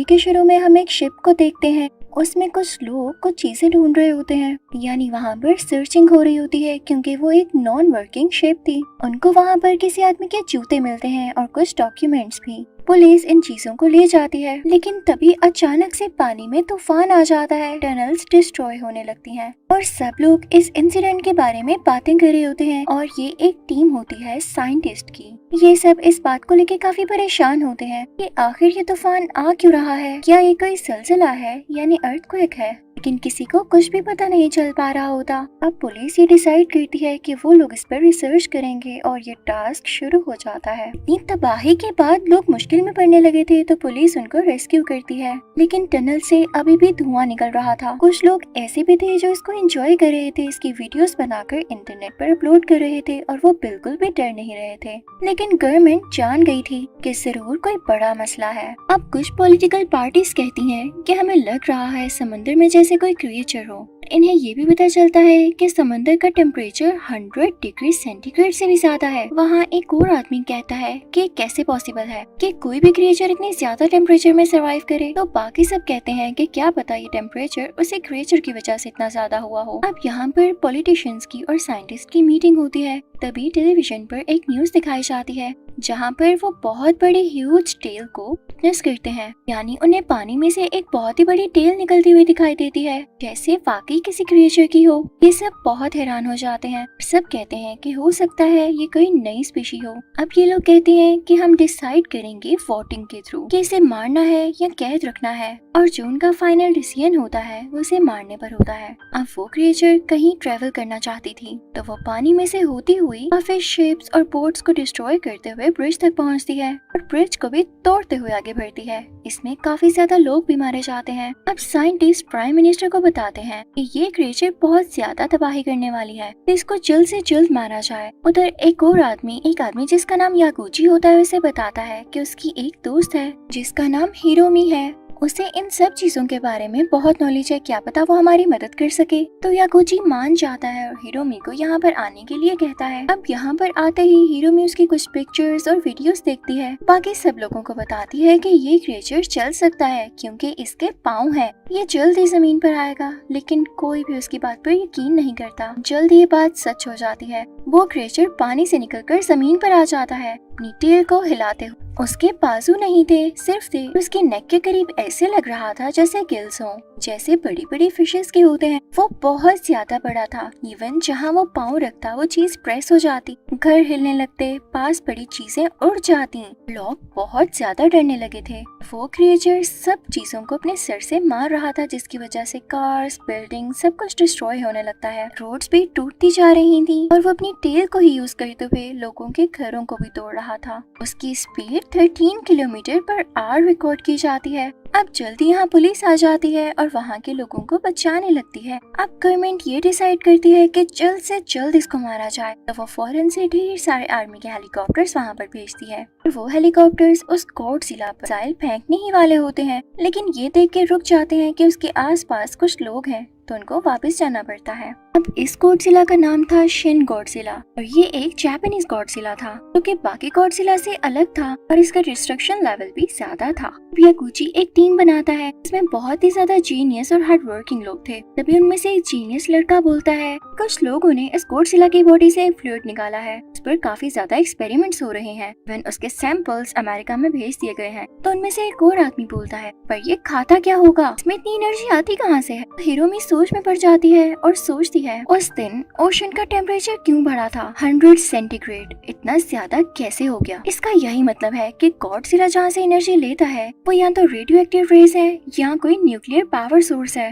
Movie के शुरू में हम एक शिप को देखते हैं। उसमें कुछ लोग कुछ चीजें ढूंढ रहे होते हैं, यानी वहाँ पर सर्चिंग हो रही होती है क्योंकि वो एक नॉन वर्किंग शिप थी। उनको वहाँ पर किसी आदमी के जूते मिलते हैं और कुछ डॉक्यूमेंट्स भी। पुलिस इन चीजों को ले जाती है, लेकिन तभी अचानक से पानी में तूफान आ जाता है। टनल्स डिस्ट्रॉय होने लगती हैं और सब लोग इस इंसिडेंट के बारे में बातें कर रहे होते हैं और ये एक टीम होती है साइंटिस्ट की। ये सब इस बात को लेके काफी परेशान होते हैं कि आखिर ये तूफान आ क्यों रहा है, क्या ये कोई ज़लज़ला है यानी अर्थक्वेक है। लेकिन किसी को कुछ भी पता नहीं चल पा रहा होता। अब पुलिस ये डिसाइड करती है कि वो लोग इस पर रिसर्च करेंगे और ये टास्क शुरू हो जाता है। इतनी तबाही के बाद लोग मुश्किल में पड़ने लगे थे तो पुलिस उनको रेस्क्यू करती है, लेकिन टनल से अभी भी धुआं निकल रहा था। कुछ लोग ऐसे भी थे जो इसको एंजॉय कर रहे थे, इसकी वीडियोस बनाकर इंटरनेट पर अपलोड कर रहे थे और वो बिल्कुल भी डर नहीं रहे थे। लेकिन गवर्नमेंट जान गई थी कि जरूर कोई बड़ा मसला है। अब कुछ पॉलिटिकल पार्टीज कहती हैं कि हमें लग रहा है समंदर में जैसे कोई क्रिएचर हो। इन्हें ये भी पता चलता है कि समंदर का टेम्परेचर 100 डिग्री सेंटीग्रेड से भी ज्यादा है। वहाँ एक और आदमी कहता है कि कैसे पॉसिबल है कि कोई भी क्रिएचर इतने ज्यादा टेम्परेचर में सरवाइव करे। तो बाकी सब कहते हैं कि क्या पता ये टेम्परेचर उसी क्रिएचर की वजह से इतना ज्यादा हुआ हो। अब यहाँ पर पॉलिटिशियंस की और साइंटिस्ट की मीटिंग होती है। तभी टेलीविजन पर एक न्यूज दिखाई जाती है जहाँ पर वो बहुत बड़ी ह्यूज टेल को विटनेस करते हैं, यानी उन्हें पानी में से एक बहुत ही बड़ी टेल निकलती हुई दिखाई देती है जैसे वाकई किसी क्रिएचर की हो। ये सब बहुत हैरान हो जाते हैं। सब कहते हैं कि हो सकता है ये कोई नई स्पीशी हो। अब ये लोग कहते हैं कि हम डिसाइड करेंगे वोटिंग के थ्रू कि इसे मारना है या कैद रखना है, और जो उनका फाइनल डिसीजन होता है वो इसे मारने पर होता है। अब वो क्रिएचर कहीं ट्रेवल करना चाहती थी तो वो पानी में से होती हुई काफी शिप्स और बोट्स को डिस्ट्रॉय करते हुए ब्रिज तक पहुंचती है और ब्रिज को भी तोड़ते हुए आगे बढ़ती है। इसमें काफी ज्यादा लोग भी मारे जाते हैं। अब साइंटिस्ट प्राइम मिनिस्टर को बताते हैं कि ये क्रिएचर बहुत ज्यादा तबाही करने वाली है, इसको जल्द से जल्द मारा जाए। उधर एक और आदमी जिसका नाम यागुची होता है उसे बताता है कि उसकी एक दोस्त है जिसका नाम हिरोमी है। उसे इन सब चीजों के बारे में बहुत नॉलेज है, क्या पता वो हमारी मदद कर सके। तो यागुची मान जाता है और हिरोमी को यहाँ पर आने के लिए कहता है। अब यहाँ पर आते ही हिरोमी उसकी कुछ पिक्चर्स और वीडियोस देखती है। बाकी सब लोगों को बताती है कि ये क्रिएचर चल सकता है क्योंकि इसके पाँव हैं, ये जल्द ही जमीन पर आएगा। लेकिन कोई भी उसकी बात पर यकीन नहीं करता। जल्द ये बात सच हो जाती है। वो क्रिएचर पानी से निकलकर जमीन पर आ जाता है अपनी टेल को हिलाते हुए। उसके बाजू नहीं थे, सिर्फ थे। उसके नेक के करीब ऐसे लग रहा था जैसे गिल्स हों, जैसे बड़ी बड़ी फिशेस के होते हैं। वो बहुत ज्यादा बड़ा था। इवन जहाँ वो पाँव रखता वो चीज प्रेस हो जाती, घर हिलने लगते, पास पड़ी चीजें उड़ जाती। लोग बहुत ज्यादा डरने लगे थे। वो क्रिएचर सब चीजों को अपने सर से मार रहा था जिसकी वजह से कार्स, बिल्डिंग सब कुछ डिस्ट्रॉय होने लगता है। रोड्स भी टूटती जा रही थी और वो अपनी टेल को ही यूज करते हुए लोगों के घरों को भी तोड़ रहा था। उसकी speed 13 kilometre per hour record की जाती है। अब जल्दी यहाँ पुलिस आ जाती है और वहाँ के लोगों को बचाने लगती है। अब गवर्नमेंट ये डिसाइड करती है कि जल्द से जल्द इसको मारा जाए। तो वो फौरन से ढेर सारे आर्मी के हेलीकॉप्टर्स वहाँ पर भेजती है। वो हेलीकॉप्टर्स उस गॉडजिला पर मिसाइल फेंकने ही वाले होते हैं, लेकिन ये देख के रुक जाते हैं कि उसके आसपास कुछ लोग हैं तो उनको वापस जाना पड़ता है। अब इस गॉडजिला का नाम था शिन गॉडजिला और ये एक जापानीज गॉडजिला था जो कि बाकी गॉडजिला से अलग था और इसका डिस्ट्रक्शन लेवल भी ज्यादा था। यागुची एक टीम बनाता है इसमें बहुत ही ज्यादा जीनियस और हार्ड वर्किंग लोग थे। तभी उनमें से एक जीनियस लड़का बोलता है कुछ लोगों ने इस गॉडजिला की बॉडी से एक फ्लूइड निकाला है, इस पर काफी ज्यादा एक्सपेरिमेंट्स हो रहे हैं। when उसके सैंपल्स अमेरिका में भेज दिए गए हैं। तो उनमें से एक और आदमी बोलता है पर ये खाता क्या होगा, इसमें इतनी एनर्जी आती कहाँ से है। हिरोमी सोच में पड़ जाती है और सोचती है उस दिन ओशन का टेम्परेचर क्यों बढ़ा था 100 सेंटीग्रेड, इतना ज्यादा कैसे हो गया। इसका यही मतलब है कि गॉडजिला जहाँ से एनर्जी लेता है वो या तो रेडियो एक्टिव रेज है या कोई न्यूक्लियर पावर सोर्स है।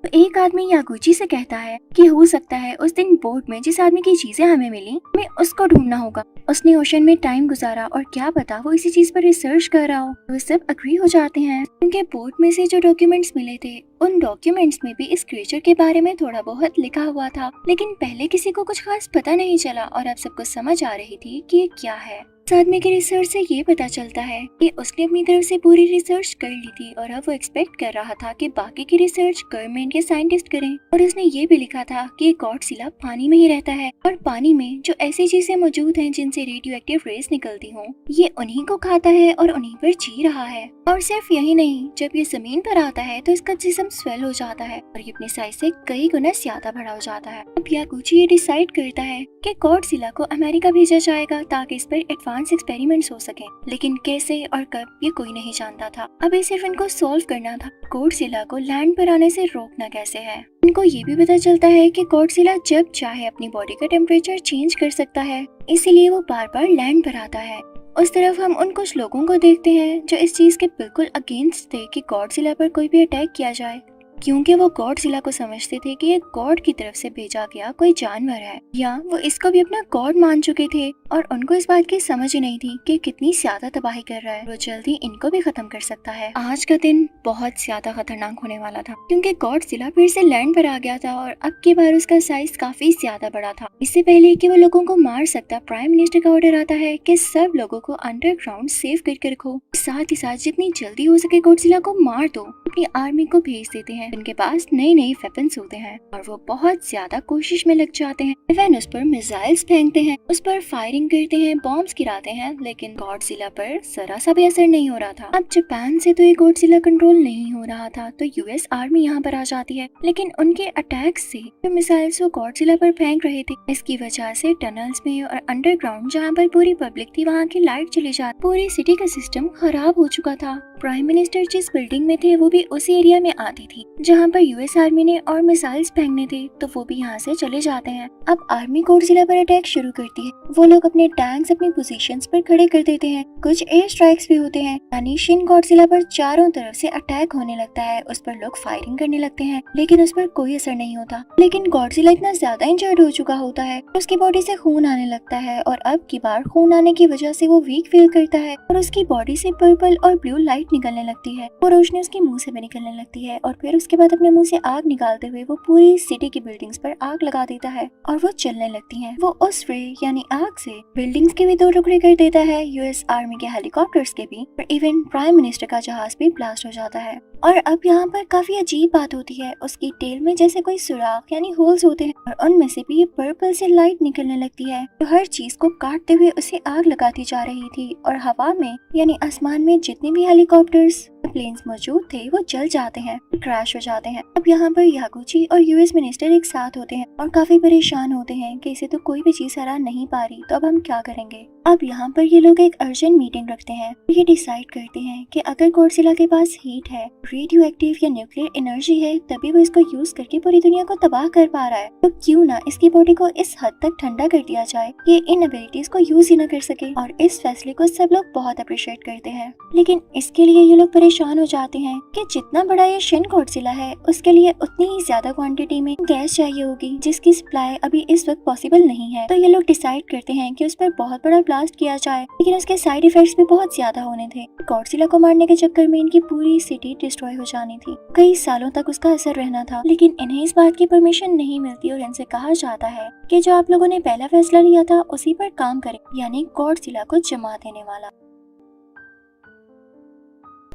तो एक आदमी यागुची से कहता है कि हो सकता है उस दिन बोट में जिस आदमी की चीजें हमें मिली हमें उसको ढूंढना होगा। उसने ओशन में टाइम गुजारा और क्या पता वो इसी चीज पर रिसर्च कर रहा हो। वो सब अग्री हो जाते हैं क्योंकि बोट में से जो डॉक्यूमेंट्स मिले थे उन डॉक्यूमेंट्स में भी इस क्रिएचर के बारे में थोड़ा बहुत लिखा हुआ था, लेकिन पहले किसी को कुछ खास पता नहीं चला और अब सबको समझ आ रही थी कि ये क्या है। इस आदमी की रिसर्च से ये पता चलता है कि उसने अपनी तरफ से पूरी रिसर्च कर ली थी और अब वो एक्सपेक्ट कर रहा था कि बाकी की रिसर्च गवर्नमेंट के साइंटिस्ट करें। और उसने ये भी लिखा था कि गॉडजिला पानी में ही रहता है और पानी में जो ऐसी चीजें मौजूद हैं जिनसे रेडियो एक्टिव रेस निकलती हों, ये उन्हीं को खाता है और उन्हीं पर जी रहा है। और सिर्फ यही नहीं, जब ये जमीन पर आता है तो इसका जिस्म स्वेल हो जाता है और ये अपनी साइज से कई गुना ज्यादा बड़ा हो जाता है। अब यागुची ये डिसाइड करता है कि गॉडजिला को अमेरिका भेजा जाएगा ताकि इस पर एडवांस एक्सपेरिमेंट्स हो सके, लेकिन कैसे और कब ये कोई नहीं जानता था। अभी सिर्फ इनको सॉल्व करना था गॉडजिला को लैंड पर आने से रोकना कैसे है। इनको ये भी पता चलता है कि गॉडजिला जब चाहे अपनी बॉडी का टेम्परेचर चेंज कर सकता है, इसीलिए वो बार बार लैंड पर आता है। उस तरफ हम उन कुछ लोगों को देखते हैं जो इस चीज के बिल्कुल अगेंस्ट थे कि गॉडजिला पर कोई भी अटैक किया जाए, क्योंकि वो गॉडजिला को समझते थे कि ये गॉड की तरफ से भेजा गया कोई जानवर है, या वो इसको भी अपना गॉड मान चुके थे और उनको इस बात की समझ ही नहीं थी कि कितनी ज्यादा तबाही कर रहा है। वो जल्दी इनको भी खत्म कर सकता है। आज का दिन बहुत ज्यादा खतरनाक होने वाला था क्योंकि गॉडजिला फिर से लैंड पर आ गया था और अब की बार उसका साइज काफी ज्यादा बड़ा था। इससे पहले कि वो लोगों को मार सकता, प्राइम मिनिस्टर का ऑर्डर आता है कि सब लोगों को अंडरग्राउंड सेव करके रखो, साथ ही साथ जितनी जल्दी हो सके गॉडजिला को मार दो। अपनी आर्मी को भेज देते हैं, उनके पास नए नए वेपन्स होते हैं और वो बहुत ज्यादा कोशिश में लग जाते हैं। इवन उस पर मिसाइल्स फेंकते हैं, उस पर फायरिंग करते हैं, बॉम्ब्स गिराते हैं, लेकिन गॉडजिला पर जरा सा भी असर नहीं हो रहा था। अब जापान से तो ये गॉडजिला कंट्रोल नहीं हो रहा था तो यूएस आर्मी यहाँ पर आ जाती है, लेकिन उनके अटैक से जो मिसाइल्स वो गॉडजिला पर फेंक रहे थे, इसकी वजह से टनल्स में और अंडरग्राउंड जहाँ पर पूरी पब्लिक थी वहाँ की लाइट चली जाती, पूरी सिटी का सिस्टम खराब हो चुका था। प्राइम मिनिस्टर जिस बिल्डिंग में थे वो भी उसी एरिया में आती थी जहाँ पर यूएस आर्मी ने और मिसाइल्स फेंकने थे, तो वो भी यहाँ से चले जाते हैं। अब आर्मी गॉडजिला पर अटैक शुरू करती है। वो लोग अपने टैंक्स अपनी पोजीशंस पर खड़े कर देते हैं, कुछ एयर स्ट्राइक्स भी होते हैं, यानी शिन गॉडजिला पर चारों तरफ से अटैक होने लगता है। उस पर लोग फायरिंग करने लगते हैं, लेकिन उस पर कोई असर नहीं होता। लेकिन गॉडजिला इतना ज्यादा इंजर्ड हो चुका होता है, उसकी बॉडी से खून आने लगता है और अब की बार खून आने की वजह से वो वीक फील करता है और उसकी बॉडी से पर्पल और ब्लू लाइट निकलने लगती है। वो रोशनी उसके मुंह से भी निकलने लगती है और फिर उसके बाद अपने मुंह से आग निकालते हुए वो पूरी सिटी की बिल्डिंग्स पर आग लगा देता है और वो चलने लगती हैं। वो उस रे यानी आग से बिल्डिंग्स के भी दो टुकड़े कर देता है, यूएस आर्मी के हेलीकॉप्टर्स के भी, और इवन प्राइम मिनिस्टर का जहाज भी ब्लास्ट हो जाता है। और अब यहाँ पर काफी अजीब बात होती है, उसकी टेल में जैसे कोई सुराख यानी होल्स होते हैं और उनमें से भी पर्पल से लाइट निकलने लगती है जो हर चीज को काटते हुए उसे आग लगाती जा रही थी। और हवा में यानी आसमान में जितने भी हेलीकॉप्टर्स प्लेन्स मौजूद थे वो जल जाते हैं, क्रैश हो जाते हैं। अब यहाँ पर यागुची और यूएस मिनिस्टर एक साथ होते हैं और काफी परेशान होते हैं कि इसे तो कोई भी चीज हरा नहीं पा रही, तो अब हम क्या करेंगे। अब यहाँ पर ये लोग एक अर्जेंट मीटिंग रखते हैं। ये डिसाइड करते हैं कि अगर गॉडजिला के पास हीट है, रेडियो एक्टिव या न्यूक्लियर एनर्जी है, तभी वो इसको यूज करके पूरी दुनिया को तबाह कर पा रहा है, तो क्यों ना इसकी बॉडी को इस हद तक ठंडा कर दिया जाए ये इन एबिलिटीज को यूज ही न कर सके। और इस फैसले को सब लोग बहुत अप्रिशिएट करते हैं, लेकिन इसके लिए ये लोग परेशान हो जाते हैं कि जितना बड़ा ये शिन गॉडजिला है उसके लिए उतनी ही ज्यादा क्वांटिटी में गैस चाहिए होगी जिसकी सप्लाई अभी इस वक्त पॉसिबल नहीं है। तो ये लोग डिसाइड करते हैं कि उस पर बहुत बड़ा ब्लास्ट किया जाए, लेकिन उसके साइड इफेक्ट्स भी बहुत ज्यादा होने थे। गॉडजिला को मारने के चक्कर में इनकी पूरी सिटी डिस्ट्रॉय हो जानी थी, कई सालों तक उसका असर रहना था, लेकिन इन्हें इस बात की परमिशन नहीं मिलती और इनसे कहा जाता है कि जो आप लोगों ने पहला फैसला लिया था उसी पर काम करें, यानी गॉडजिला को जमा देने वाला।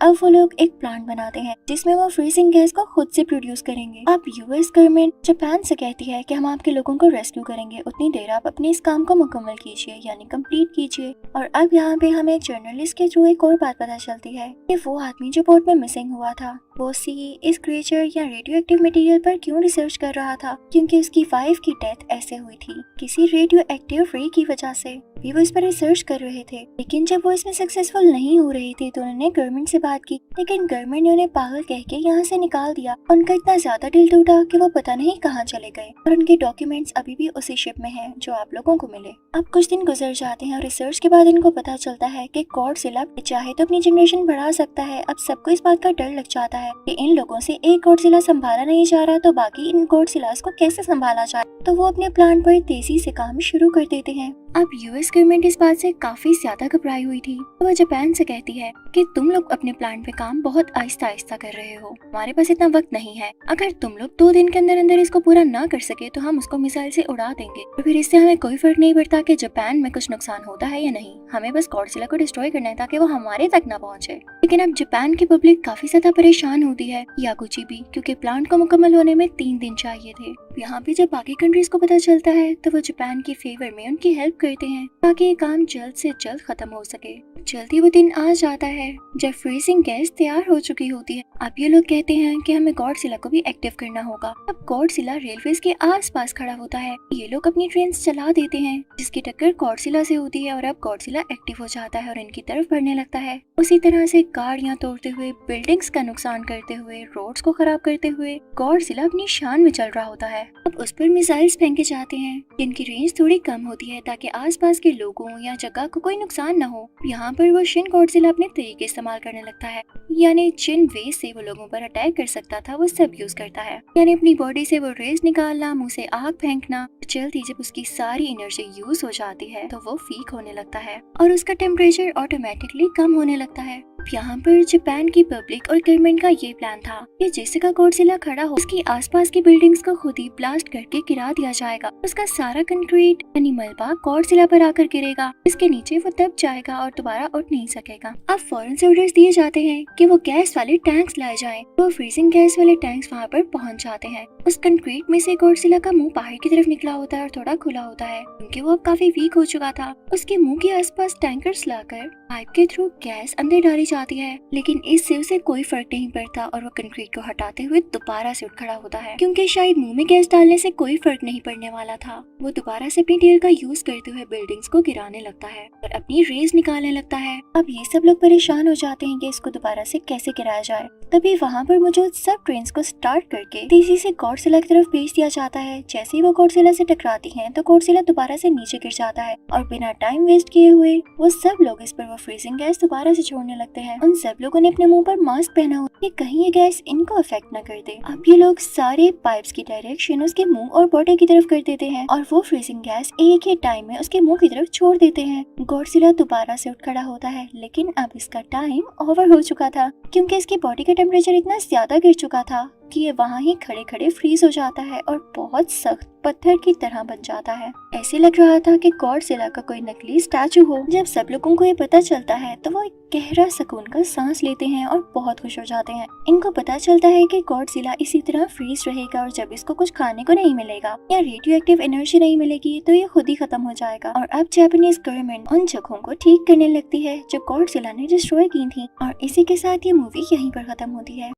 अब वो लोग एक प्लांट बनाते हैं जिसमें वो फ्रीजिंग गैस को खुद से प्रोड्यूस करेंगे। अब यूएस गवर्नमेंट जापान से कहती है कि हम आपके लोगों को रेस्क्यू करेंगे, उतनी देर आप अपने इस काम को मुकम्मल कीजिए यानी कंप्लीट कीजिए। और अब यहाँ पे हमें एक जर्नलिस्ट के थ्रू एक और बात पता चलती है कि वो आदमी जो बोट में मिसिंग हुआ था वो इस क्रिएचर या रेडियो एक्टिव मटेरियल पर क्यों रिसर्च कर रहा था, क्योंकि उसकी वाइफ की डेथ ऐसे हुई थी किसी रेडियो एक्टिव रे की वजह से। भी वो इस पर रिसर्च कर रहे थे, लेकिन जब वो इसमें सक्सेसफुल नहीं हो रही थी तो उन्होंने गवर्नमेंट से बात की, लेकिन गवर्नमेंट ने उन्हें पागल कह के यहाँ से निकाल दिया। उनका इतना ज्यादा दिल टूटा कि वो पता नहीं कहाँ चले गए और उनके डॉक्यूमेंट्स अभी भी उसी शिप में हैं जो आप लोगों को मिले। अब कुछ दिन गुजर जाते हैं और रिसर्च के बाद इनको पता चलता है कि गॉडजिला चाहे तो अपनी जनरेशन बढ़ा सकता है। अब सबको इस बात का डर लग जाता है कि इन लोगों से एक गॉडजिला संभाला नहीं जा रहा तो बाकी इन गॉडजिलास को कैसे संभाला जाए, तो वो अपने प्लान पर तेजी से काम शुरू कर देते हैं। अब यूएस यूएस गवर्नमेंट इस बात से काफी ज्यादा घबराई हुई थी। तो वो जापान से कहती है कि तुम लोग अपने प्लान पे काम बहुत आहिस्ता आहिस्ता कर रहे हो, हमारे पास इतना वक्त नहीं है। अगर तुम लोग 2 दिन के अंदर अंदर इसको पूरा ना कर सके तो हम उसको मिसाइल से उड़ा देंगे और फिर इससे हमें कोई फर्क नहीं पड़ता कि जापान में कुछ नुकसान होता है या नहीं, हमें बस गॉडजिला को डिस्ट्रॉय करना है ताकि वो हमारे तक ना पहुंचे। लेकिन अब जापान की पब्लिक काफी ज्यादा परेशान होती है, यागुची भी, क्योंकि प्लांट को मुकम्मल होने में 3 दिन चाहिए थे। यहाँ पे जब बाकी कंट्रीज को पता चलता है तो वो जापान के फेवर में उनकी हेल्प करते हैं ताकि ये काम जल्द से जल्द खत्म हो सके। जल्दी वो दिन आ जाता है जब फ्रीजिंग गैस तैयार हो चुकी होती है। अब ये लोग कहते हैं कि हमें गॉडजिला को भी एक्टिव करना होगा। अब गॉडजिला रेलवेज के आसपास खड़ा होता है। ये लोग अपनी ट्रेन चला देते हैं जिसकी टक्कर गॉडजिला से होती है और अब गॉडजिला एक्टिव हो जाता है और इनकी तरफ बढ़ने लगता है। उसी तरह से गाड़ियां तोड़ते हुए, बिल्डिंग्स का नुकसान करते हुए, रोड्स को खराब करते हुए गॉडजिला अपनी शान में चल रहा होता है। अब उस पर मिसाइल्स फेंके जाते हैं जिनकी रेंज थोड़ी कम होती है ताकि आसपास के लोगों या जगह को कोई नुकसान न हो। यहाँ पर वो शिन गॉडजिला अपने तरीके इस्तेमाल करने लगता है, यानी जिन वे से वो लोगों पर अटैक कर सकता था वो सब यूज करता है, यानी अपनी बॉडी से वो रेज निकालना, मुंह से आग फेंकना। जल्दी जब उसकी सारी एनर्जी यूज हो जाती है तो वो वीक होने लगता है और उसका टेम्परेचर ऑटोमेटिकली कम होने लगता है। यहाँ पर जापान की पब्लिक और गवर्नमेंट का ये प्लान था कि जिस जगह गॉडजिला खड़ा हो उसकी आसपास की बिल्डिंग्स को खुद ही ब्लास्ट करके गिरा दिया जाएगा। उसका सारा कंक्रीट यानी मलबा गॉडजिला पर आकर गिरेगा, इसके नीचे वो दब जाएगा और दोबारा उठ नहीं सकेगा। अब फौरन से ऑर्डर्स दिए जाते हैं कि वो गैस वाले टैंक्स लाए जाएं। वो फ्रीजिंग गैस वाले टैंक्स वहाँ पर पहुँच जाते हैं। उस कंक्रीट में से गॉडजिला का मुंह बाहर की तरफ निकला होता है और थोड़ा खुला होता है क्योंकि वो अब काफी वीक हो चुका था। उसके मुंह के आसपास टैंकर्स लाकर पाइप के थ्रू गैस अंदर डाली जाती है, लेकिन इससे उसे कोई फर्क नहीं पड़ता और वो कंक्रीट को हटाते हुए दोबारा से उठ खड़ा होता है क्योंकि शायद मुंह में गैस डालने से कोई फर्क नहीं पड़ने वाला था। वो दोबारा से अपनी टेल का यूज करते हुए बिल्डिंग्स को गिराने लगता है और अपनी रेज निकालने लगता है। अब ये सब लोग परेशान हो जाते हैं कि इसको दोबारा से कैसे गिराया जाए। तभी वहाँ पर मौजूद सब ट्रेन को स्टार्ट करके तेजी से गॉडजिला की तरफ भेज दिया जाता है। जैसे ही वो गॉडजिला से टकराती हैं तो गॉडजिला दोबारा से नीचे गिर जाता है और बिना टाइम वेस्ट किए हुए वो सब लोग इस पर वो फ्रीजिंग गैस दोबारा से छोड़ने लगते हैं। उन सब लोगों ने अपने मुंह पर मास्क पहना हो कि कहीं ये गैस इनको अफेक्ट न कर दे। अब ये लोग सारे पाइप्स की डायरेक्शन उसके मुंह और बॉडी की तरफ कर देते हैं और वो फ्रीजिंग गैस एक ही टाइम में उसके मुंह की तरफ छोड़ देते हैं। गॉडजिला दोबारा से उठ खड़ा होता है, लेकिन अब इसका टाइम ओवर हो चुका था क्योंकि इसकी बॉडी का टेम्परेचर इतना ज्यादा गिर चुका था कि ये वहाँ ही खड़े खड़े फ्रीज हो जाता है और बहुत सख्त पत्थर की तरह बन जाता है। ऐसे लग रहा था कि गॉडजिला का कोई नकली स्टैचू हो। जब सब लोगों को ये पता चलता है तो वो एक गहरा सुकून का सांस लेते हैं और बहुत खुश हो जाते हैं। इनको पता चलता है कि गॉडजिला इसी तरह फ्रीज रहेगा और जब इसको कुछ खाने को नहीं मिलेगा या रेडियो एक्टिव एनर्जी नहीं मिलेगी तो ये खुद ही खत्म हो जाएगा। और अब जापानीज गवर्नमेंट उन जगहों को ठीक करने लगती है जो गॉडजिला ने डिस्ट्रॉय की थी। और इसी के साथ ये मूवी यहीं पर खत्म होती है।